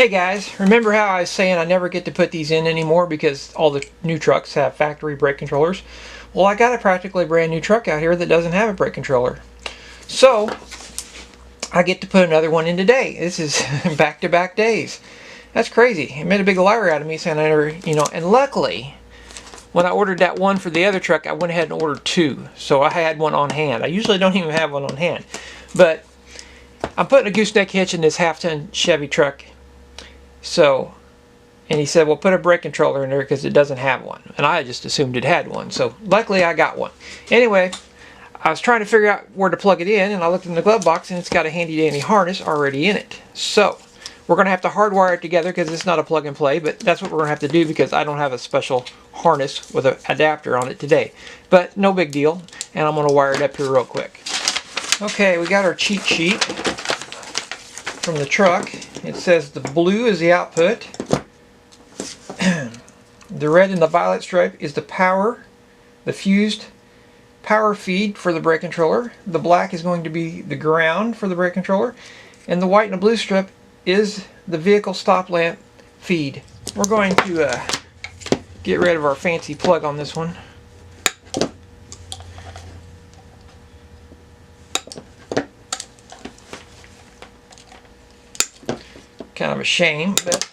Hey guys, remember how I was saying I never get to put these in anymore because all the new trucks have factory brake controllers? Well, I got a practically brand new truck out here that doesn't have a brake controller. So, I get to put another one in today. This is back-to-back days. That's crazy. It made a big liar out of me saying I never, and luckily, when I ordered that one for the other truck, I went ahead and ordered two. So I had one on hand. I usually don't even have one on hand. But I'm putting a gooseneck hitch in this half-ton Chevy truck. So, and he said, well, put a brake controller in there because it doesn't have one. And I just assumed it had one. So, luckily I got one. Anyway, I was trying to figure out where to plug it in, and I looked in the glove box, and it's got a handy-dandy harness already in it. So, we're going to have to hardwire it together because it's not a plug-and-play, but that's what we're going to have to do because I don't have a special harness with an adapter on it today. But no big deal, and I'm going to wire it up here real quick. Okay, we got our cheat sheet from the truck. It says the blue is the output, the red and the violet stripe is the power, the fused power feed for the brake controller, the black is going to be the ground for the brake controller, and the white and the blue strip is the vehicle stop lamp feed. We're going to get rid of our fancy plug on this one. Kind of a shame, but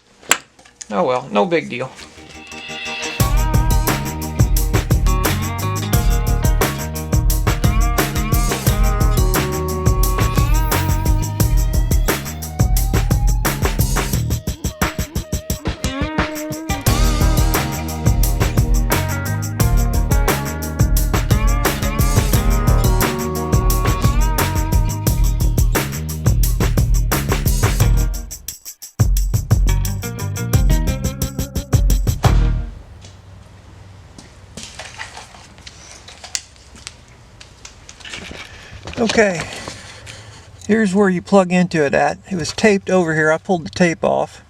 oh well, no big deal. Okay, here's where you plug into it at. It was taped over here. I pulled the tape off.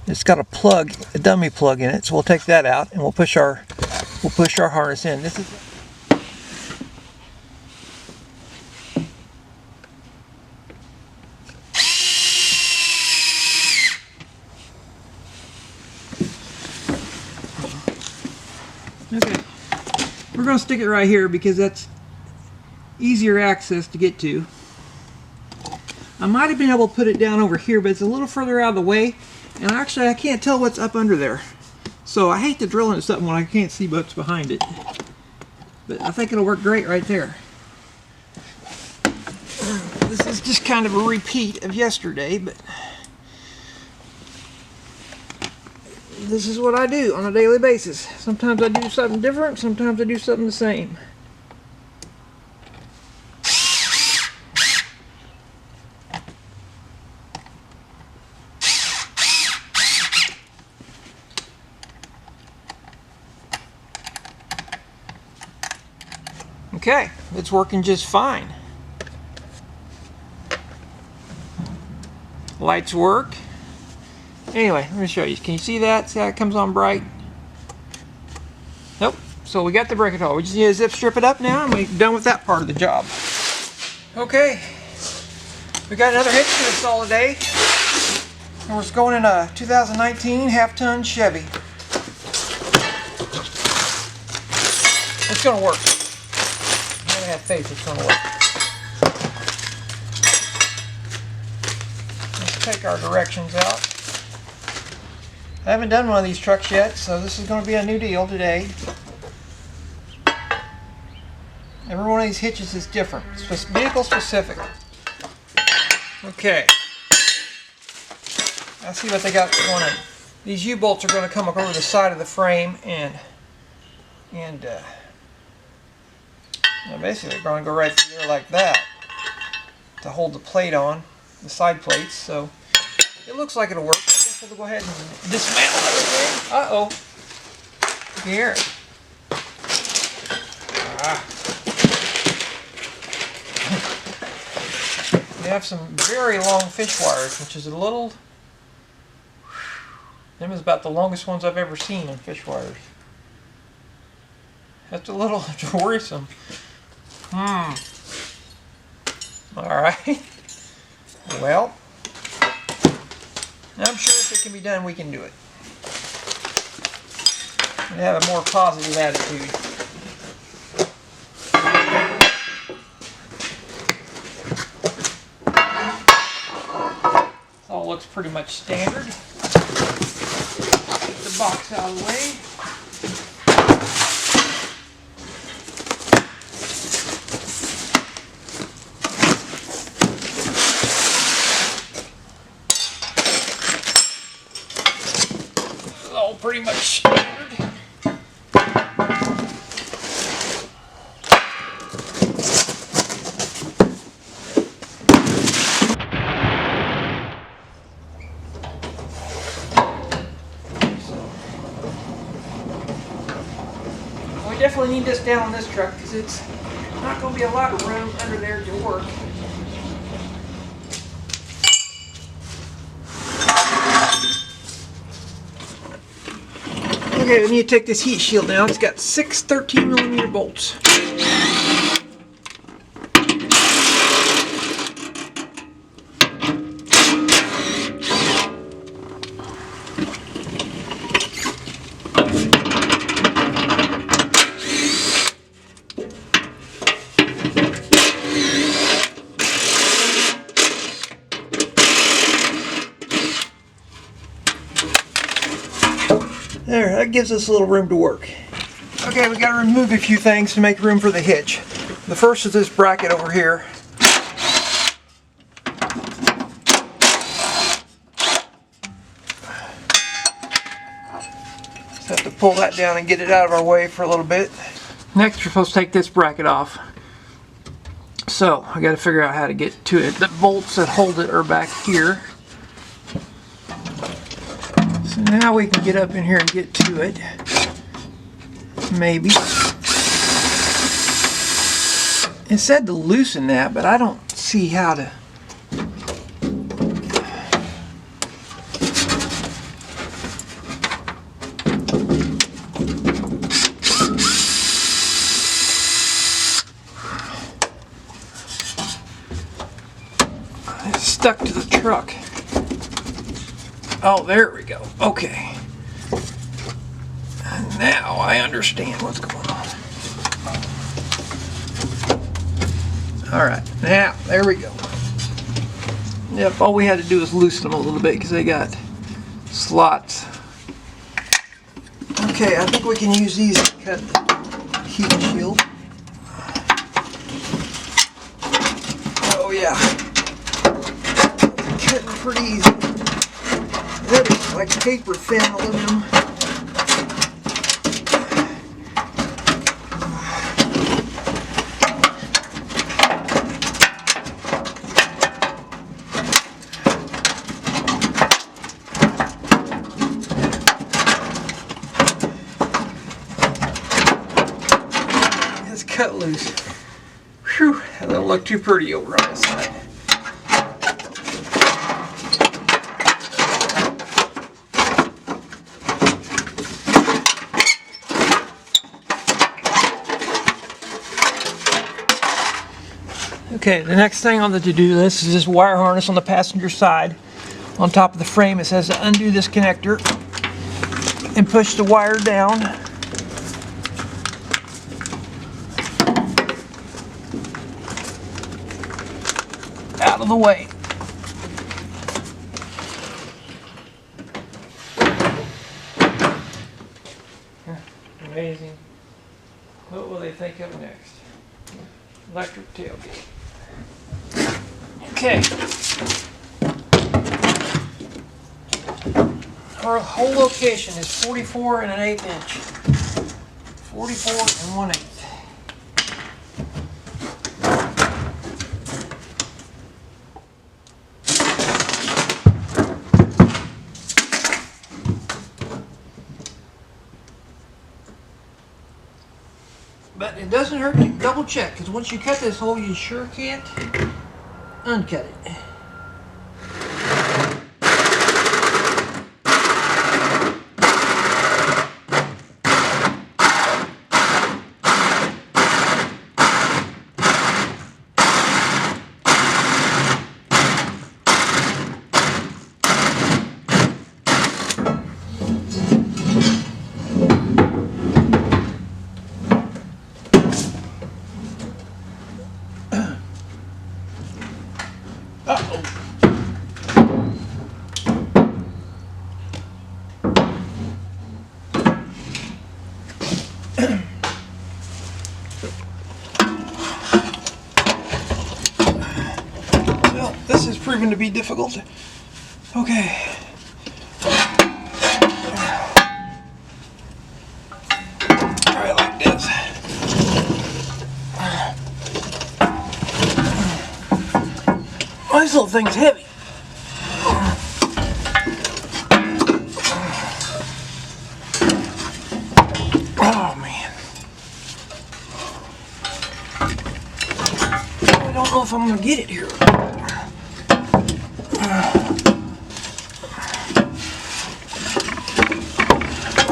It's got a plug, a dummy plug in it, so we'll take that out and we'll push our harness in. This is okay. We're going to stick it right here because that's easier access to get to. I might have been able to put it down over here, but it's a little further out of the way, and actually I can't tell what's up under there. So I hate to drill into something when I can't see what's behind it. But I think it'll work great right there. This is just kind of a repeat of yesterday, but this is what I do on a daily basis. Sometimes I do something different, sometimes I do something the same. Okay, it's working just fine. Lights work. Anyway, let me show you. Can you see that? See how it comes on bright? Nope. So we got the brake controller. We just need to zip strip it up now and we're done with that part of the job. Okay, we got another hitch to install today. And we're going in a 2019 half-ton Chevy. It's going to work. I have faith it's going to work. Let's take our directions out. I haven't done one of these trucks yet, so this is going to be a new deal today. Every one of these hitches is different. It's vehicle specific. Okay. I see what they got going on. These U-bolts are going to come up over the side of the frame and basically they're going to go right through there like that to hold the plate on, the side plates. So it looks like it'll work. I guess we'll go ahead and dismantle everything. Uh-oh. You can hear it. We have some very long fish wires, which is a little... Them is about the longest ones I've ever seen in fish wires. That's a little worrisome. Alright. Well, I'm sure if it can be done, we can do it. And have a more positive attitude. All looks pretty much standard. Get the box out of the way. All pretty much standard. We definitely need this down on this truck because it's not going to be a lot of room under there to work. Okay, we need to take this heat shield down. It's got 6 13mm bolts. There, that gives us a little room to work. Okay, we got to remove a few things to make room for the hitch. The first is this bracket over here. Just have to pull that down and get it out of our way for a little bit. Next, we're supposed to take this bracket off. So, I got to figure out how to get to it. The bolts that hold it are back here. So now we can get up in here and get to it. Maybe. It said to loosen that, but I don't see how to. It's stuck to the truck. Oh, there we go. Okay. And now I understand what's going on. Alright, now, there we go. Yep, all we had to do was loosen them a little bit because they got slots. Okay, I think we can use these to cut the heat shield. Oh yeah. Cutting pretty easy. That is like paper thin aluminum. It's cut loose. Whew, that don't look too pretty over on this side. Okay, the next thing on the to-do list is this wire harness on the passenger side. On top of the frame, it says to undo this connector and push the wire down. Out of the way. Amazing. What will they think of next? Electric tailgate. Okay. Our whole location is 44 1/8 inch. 44 1/8. But it doesn't hurt to double check, because once you cut this hole, you sure can't uncut it. proven to be difficult. Okay. Try it like this. Oh, this little thing's heavy. Oh man. I don't know if I'm gonna get it here.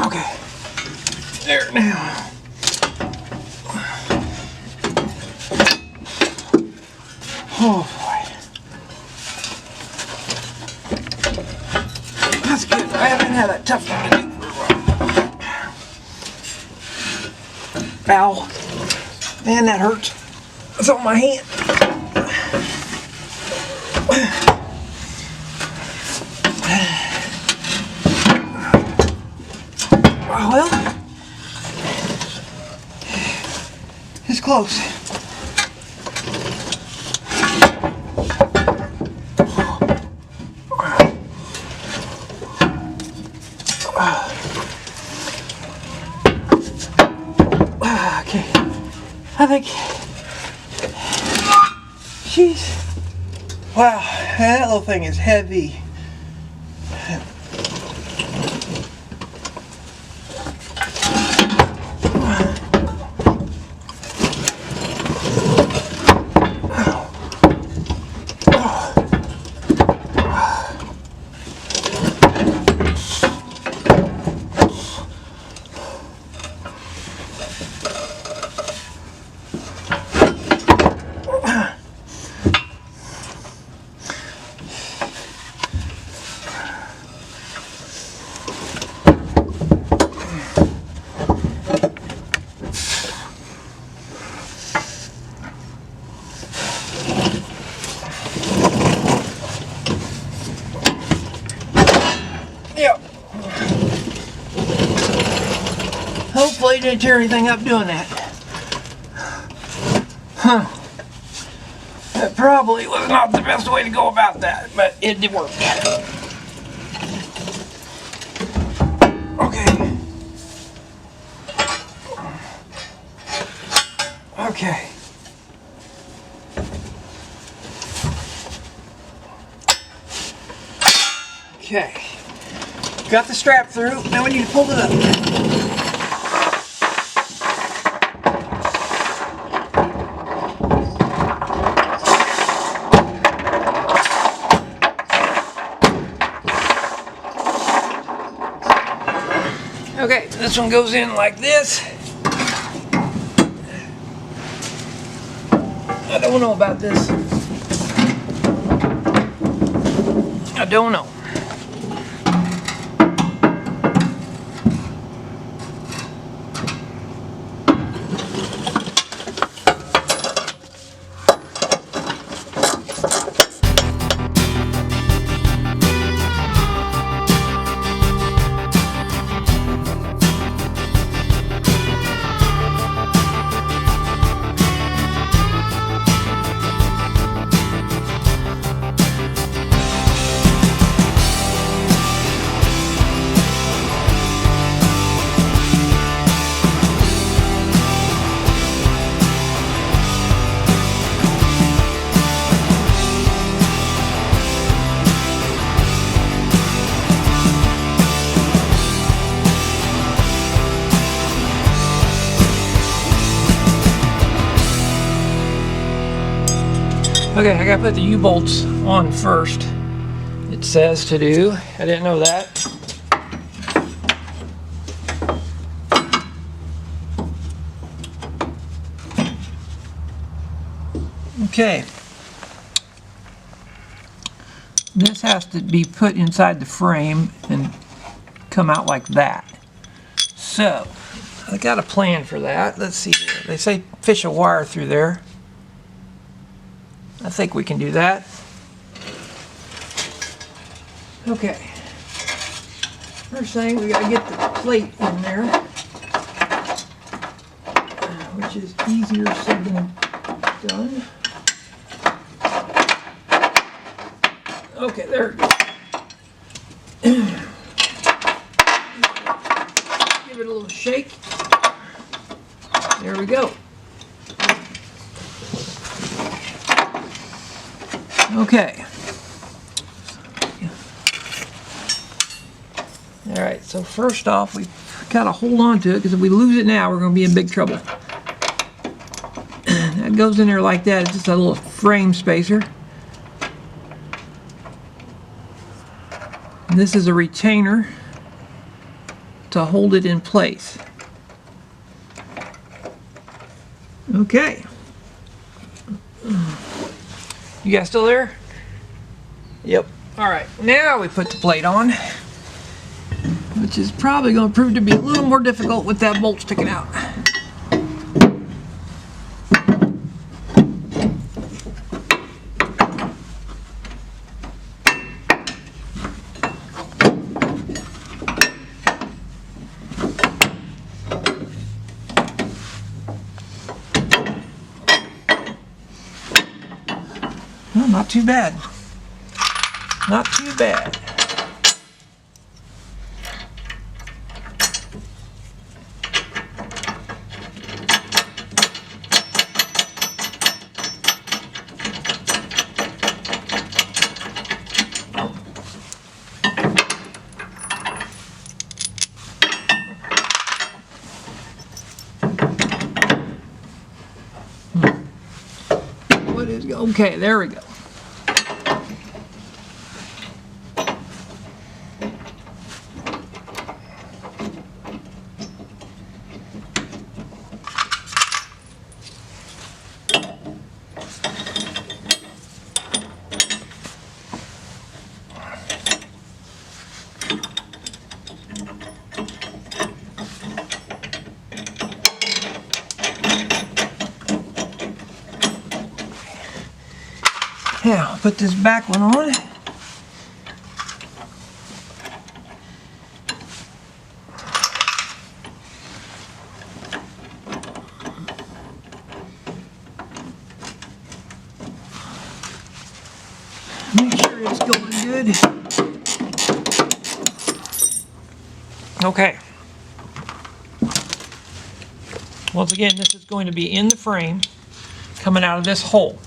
Okay. There now. Oh boy. That's good. I haven't had that tough one to do for a while. Ow. Man, that hurts. It's on my hand. Well, it's close. Okay, I think, jeez, wow, that little thing is heavy. Yep. Hopefully it didn't tear anything up doing that. Huh. That probably was not the best way to go about that, but it did work. Okay. Okay. Okay. Got the strap through. Now we need to pull it up. Okay, this one goes in like this. I don't know about this. I don't know. Okay, I gotta put the U-bolts on first. It says to do. I didn't know that. Okay. This has to be put inside the frame and come out like that. So, I got a plan for that. Let's see here. They say fish a wire through there. I think we can do that. Okay. First thing, we gotta get the plate in there, which is easier said than done. Okay, there it goes. Give it a little shake. There we go. Okay. All right, so first off, we gotta hold on to it, because if we lose it now, we're gonna be in big trouble. That goes in there like that. It's just a little frame spacer. And this is a retainer to hold it in place. Okay. You guys still there? Yep. All right, now we put the plate on, which is probably going to prove to be a little more difficult with that bolt sticking out. Well, not too bad. Not too bad. What is, okay, there we go. Now, I'll put this back one on. Make sure it's going good. Okay. Once again, this is going to be in the frame, coming out of this hole.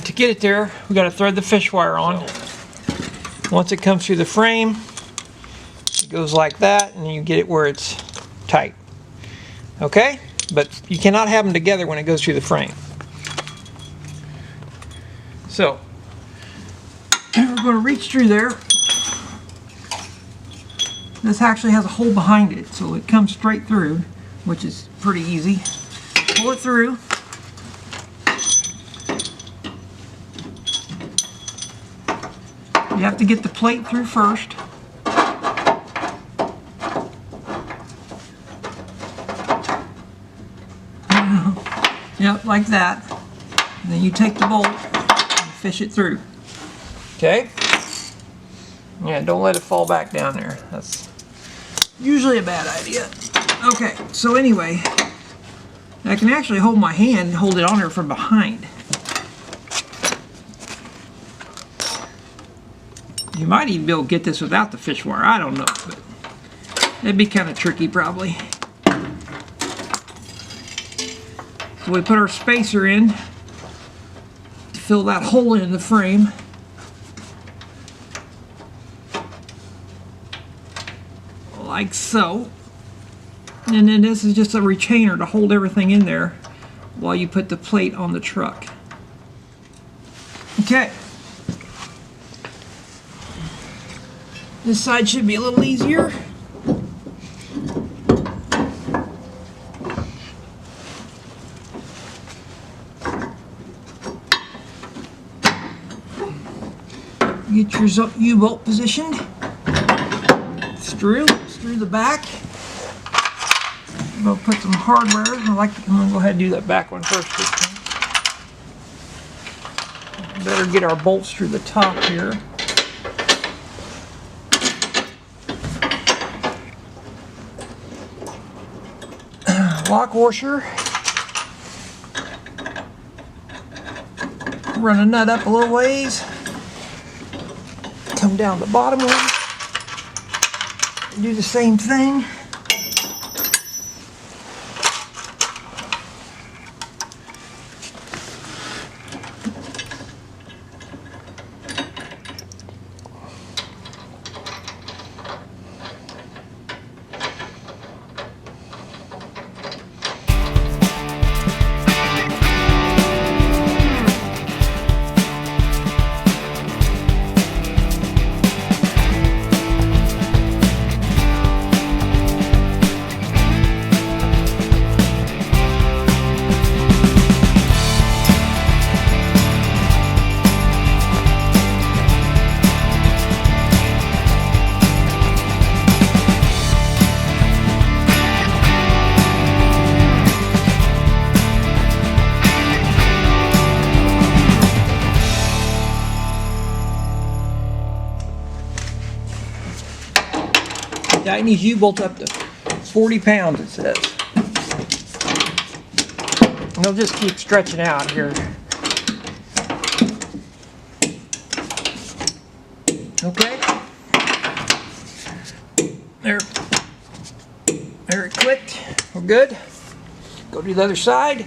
To get it there, we got to thread the fish wire on. Once it comes through the frame, it goes like that, and you get it where it's tight. Okay? But you cannot have them together when it goes through the frame. So, we're going to reach through there. This actually has a hole behind it, so it comes straight through, which is pretty easy. Pull it through. You have to get the plate through first. Yep, like that. And then you take the bolt and fish it through. Okay? Yeah, don't let it fall back down there. That's usually a bad idea. Okay, so anyway, I can actually hold my hand and hold it on there from behind. You might even be able to get this without the fish wire. I don't know, but it'd be kind of tricky probably. So we put our spacer in to fill that hole in the frame. Like so. And then this is just a retainer to hold everything in there while you put the plate on the truck. Okay. This side should be a little easier. Get your U-bolt positioned. Screw the back. I'm going to put some hardware. I'm going to go ahead and do that back one first this time. Better get our bolts through the top here. Lock washer. Run a nut up a little ways. come down the bottom one and do the same thing. Tighten these U-bolts up to 40 pounds, it says. And they'll just keep stretching out here. Okay. There it clicked. We're good. Go to the other side.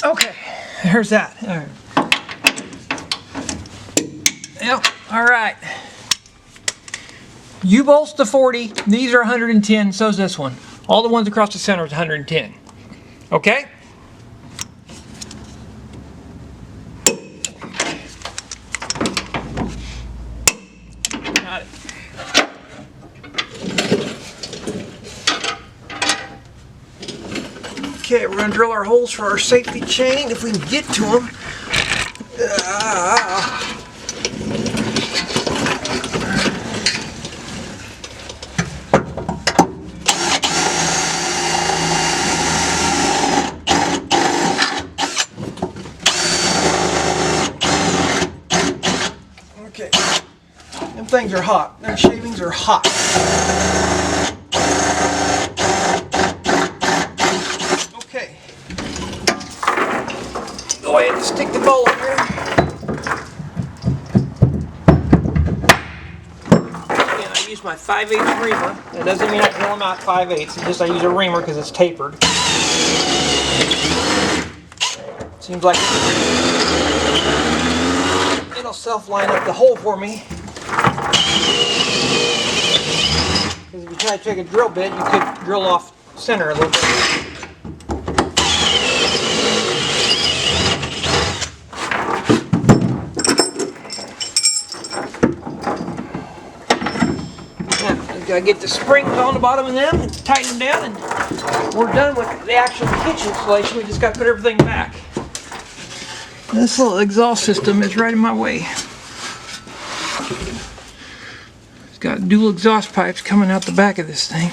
Okay, there's that. All right. Yep, all right. U-bolts to 40, these are 110, so's this one. All the ones across the center is 110. Okay? Got it. Okay, we're going to drill our holes for our safety chain if we can get to them. Okay, them things are hot. Them shavings are hot. Okay, go ahead and stick the bowl in here. Again, I use my 5/8 reamer. That doesn't mean I drill them out 5/8. It's just I use a reamer because it's tapered. Seems like it'll self-line up the hole for me. Because if you try to take a drill bit, you could drill off center a little bit. Now, you gotta get the springs on the bottom of them and tighten them down, and we're done with the actual hitch installation. We just gotta put everything back. This little exhaust system is right in my way. It's got dual exhaust pipes coming out the back of this thing.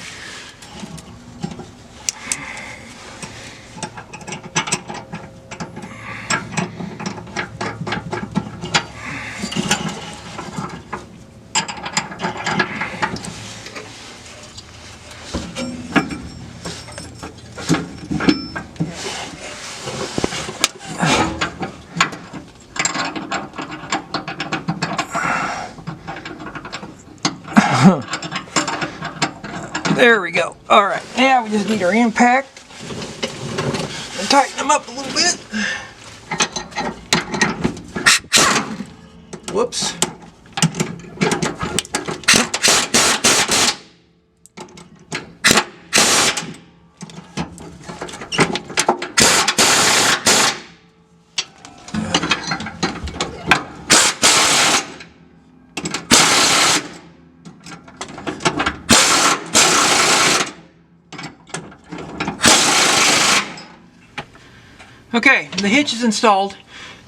There we go. Alright, now we just need our impact and tighten them up a little bit. Whoops. Okay, the hitch is installed.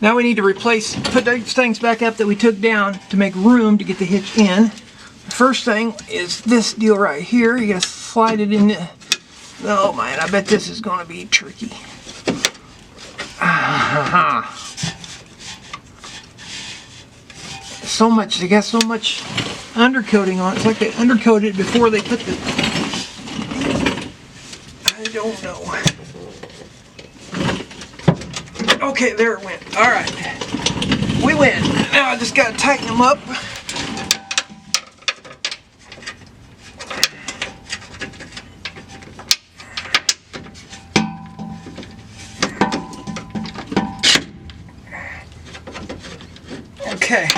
Now we need to put those things back up that we took down to make room to get the hitch in. The first thing is this deal right here. You gotta slide it in. Oh man, I bet this is gonna be tricky. so much. They got so much undercoating on it. It's like they undercoated before they put the. I don't know. Okay, there it went. All right, we win. Now I just gotta tighten them up. Okay,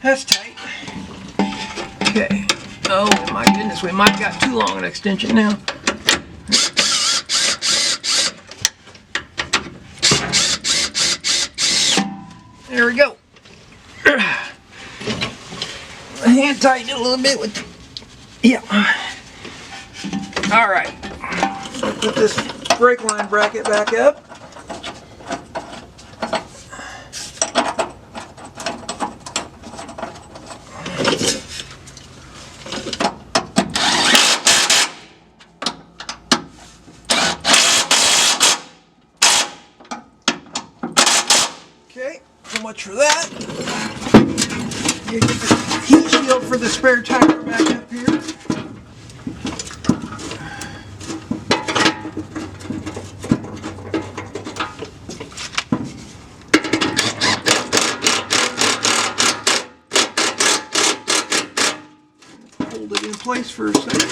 that's tight. Okay. Oh my goodness, we might have got too long an extension now. There we go. Hand tighten it a little bit with. Yeah. All right. Put this brake line bracket back up. Okay, so much for that. You get the heat shield for the spare tire back up here. Hold it in place for a second.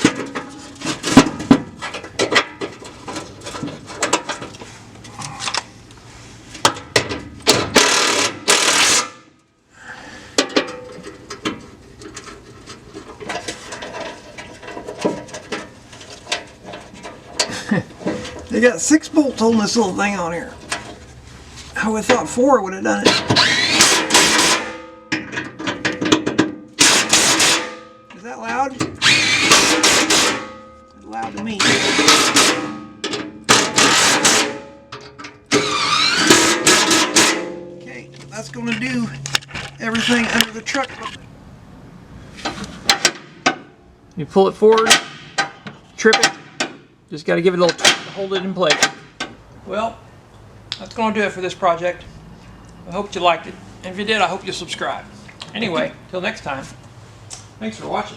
They got 6 bolts holding this little thing on here. I would have thought 4 would have done it. Is that loud? It's loud to me. Okay, that's going to do everything under the truck. You pull it forward, trip it. Just got to give it a little twist to hold it in place. Well, that's going to do it for this project. I hope you liked it. And if you did, I hope you subscribe. Anyway, till next time, thanks for watching.